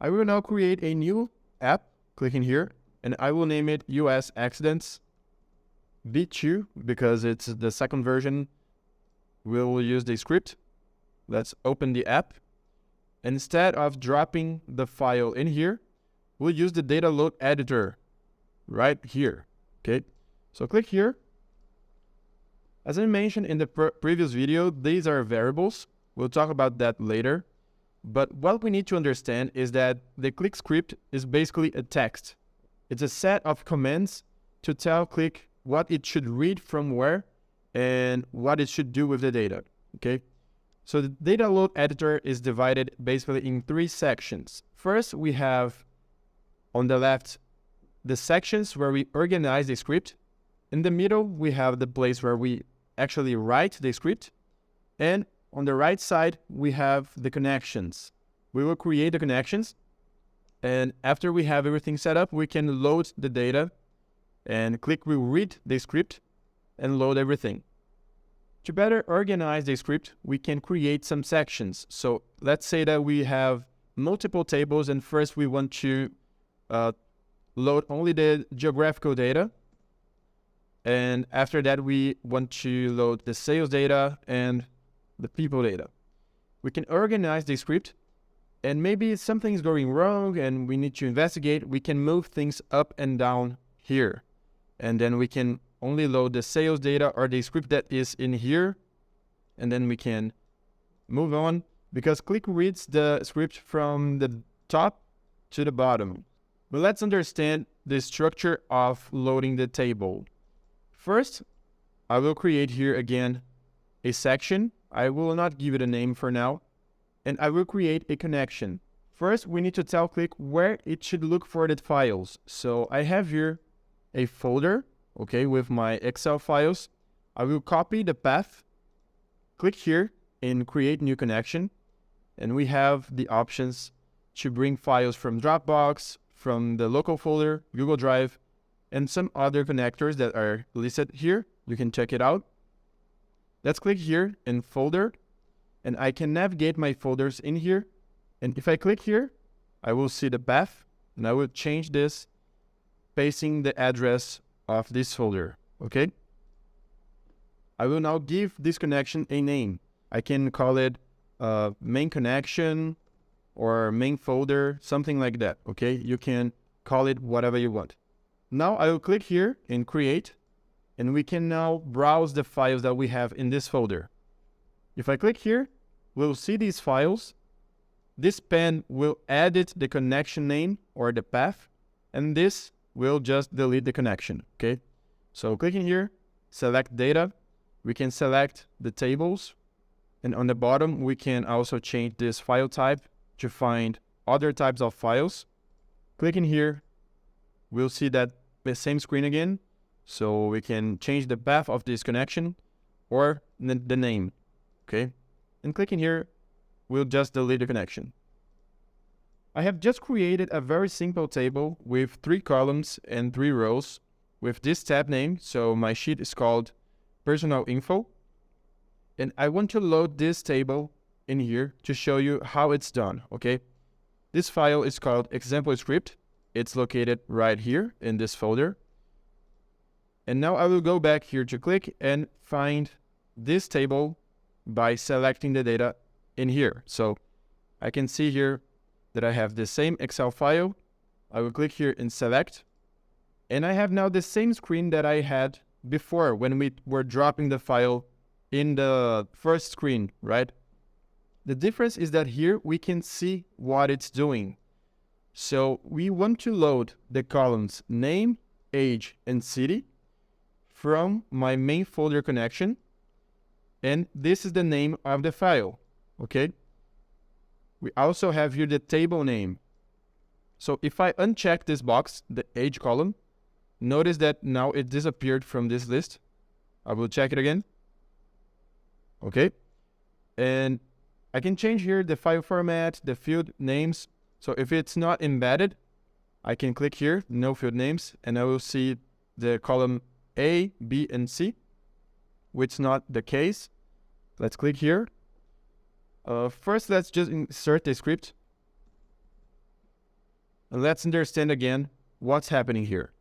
I will now create a new app, clicking here, and I will name it US Accidents V2 because it's the second version. We'll use the script. Let's open the app. Instead of dropping the file in here, we'll use the data load editor right here. Okay, so click here. As I mentioned in the previous video, these are variables. We'll talk about that later. But what we need to understand is that the Qlik script is basically a text. It's a set of commands to tell Qlik what it should read from where and what it should do with the data. Okay, so the data load editor is divided basically in three sections. First, we have on the left the sections where we organize the script. In the middle, we have the place where we actually write the script. And on the right side, we have the connections. We will create the connections. And after we have everything set up, we can load the data. And Qlik will read the script and load everything. To better organize the script, we can create some sections. So let's say that we have multiple tables, and first we want to load only the geographical data. And after that, we want to load the sales data and the people data. We can organize the script, and maybe something's going wrong and we need to investigate. We can move things up and down here. And then we can only load the sales data or the script that is in here. And then we can move on because Qlik reads the script from the top to the bottom. But let's understand the structure of loading the table. First, I will create here again a section. I will not give it a name for now. And I will create a connection. First, we need to tell Qlik where it should look for the files. So I have here a folder, okay, with my Excel files. I will copy the path, click here and create new connection. And we have the options to bring files from Dropbox, from the local folder, Google Drive, and some other connectors that are listed here. You can check it out. Let's click here in folder, and I can navigate my folders in here. And if I click here, I will see the path, and I will change this, pasting the address of this folder, okay? I will now give this connection a name. I can call it main connection or main folder, something like that, okay? You can call it whatever you want. Now I will click here and create, and we can now browse the files that we have in this folder. If I click here, we'll see these files. This pen will edit the connection name or the path, and this will just delete the connection, okay? So clicking here, select data. We can select the tables, and on the bottom, we can also change this file type to find other types of files. Clicking here, we'll see that the same screen again. So we can change the path of this connection or the name, okay? And clicking here, we'll just delete the connection. I have just created a very simple table with 3 columns and 3 rows with this tab name. So my sheet is called Personal Info. And I want to load this table in here to show you how it's done, okay? This file is called example script. It's located right here in this folder. And now I will go back here to Qlik and find this table by selecting the data in here. So I can see here that I have the same Excel file. I will click here and select. And I have now the same screen that I had before when we were dropping the file in the first screen, right? The difference is that here we can see what it's doing. So we want to load the columns name, age, and city from my main folder connection. And this is the name of the file, okay? We also have here the table name. So if I uncheck this box, the age column, notice that now it disappeared from this list. I will check it again. Okay. And I can change here the file format, the field names. So if it's not embedded, I can click here, no field names, and I will see the column A, B, and C, which is not the case. Let's click here. First, let's just insert the script. And let's understand again what's happening here.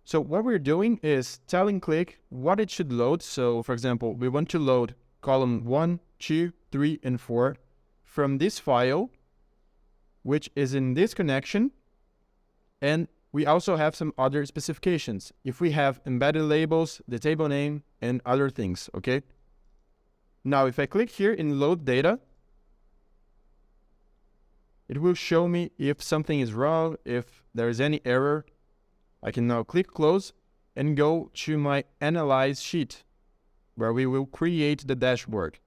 So what we're doing is telling Qlik what it should load. So for example, we want to load column 1, 2, 3, and 4 from this file, which is in this connection. And we also have some other specifications. If we have embedded labels, the table name, and other things, okay? Now, if I click here in load data, it will show me if something is wrong, if there is any error. I can now click close and go to my analyze sheet, where we will create the dashboard.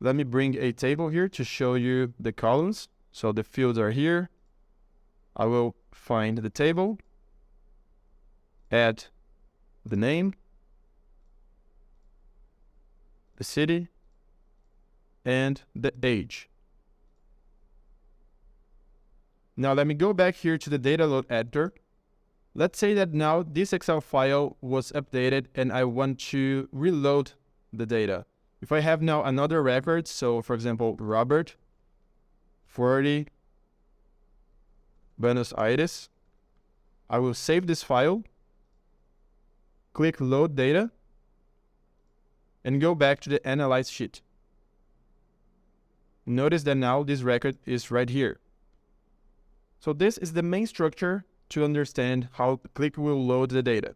Let me bring a table here to show you the columns. So the fields are here. I will find the table, add the name, the city, and the age. Now let me go back here to the data load editor. Let's say that now this Excel file was updated and I want to reload the data. If I have now another record, so for example, Robert, 40, Buenos Aires, I will save this file, click load data, and go back to the analyze sheet. Notice that now this record is right here. So this is the main structure to understand how Qlik will load the data.